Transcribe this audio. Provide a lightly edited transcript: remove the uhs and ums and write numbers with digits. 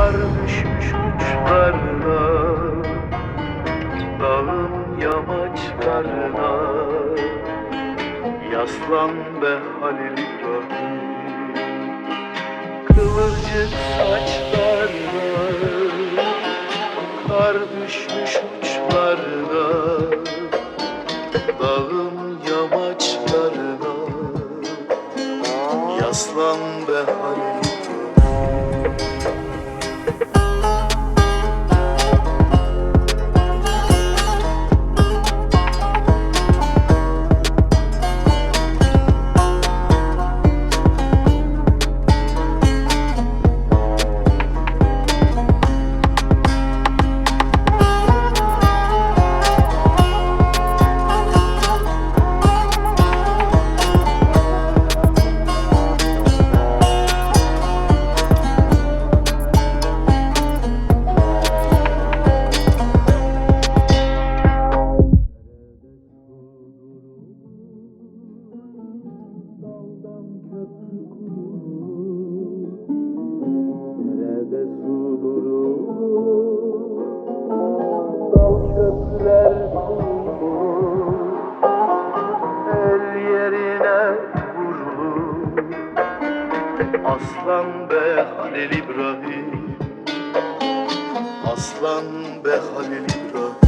Kar düşmüş uçlarına, dağın yamaçlarına. Yaslan be Halil İbrahim, kıvırcık saçlarına. Kar düşmüş uçlarına, dağın yamaçlarına. Yaslan be Halil İbrahim. Nerede su durur, dal köprüler kurulur, el yerine vurulur. Aslan be Halil İbrahim, aslan be Halil İbrahim.